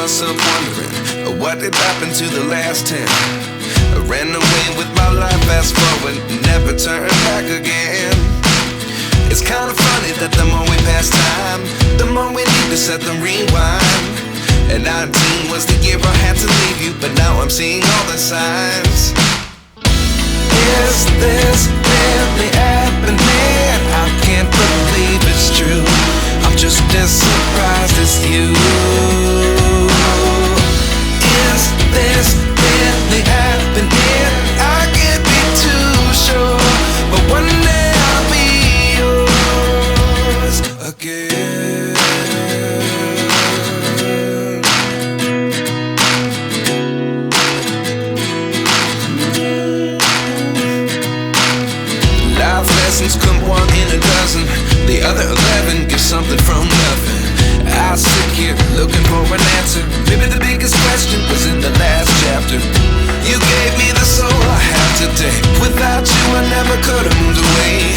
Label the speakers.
Speaker 1: myself wondering, what did happen to the last 10? I ran away with my life, fast forward, never turn back again. It's kind of funny that the more we pass time, the more we need to set them rewind. And 19 was the year I had to leave you, but now I'm seeing all the signs. Is this really happening? I can't believe it's true. I'm just as surprised as you. Is this really happening? I can't be too sure, but one day I'll be yours again. Life lessons come one in a dozen. The other 11 get something from nothing. I sit here looking for an answer. Maybe the biggest question was in the last chapter. You gave me the soul I have today. Without you I never could have moved away.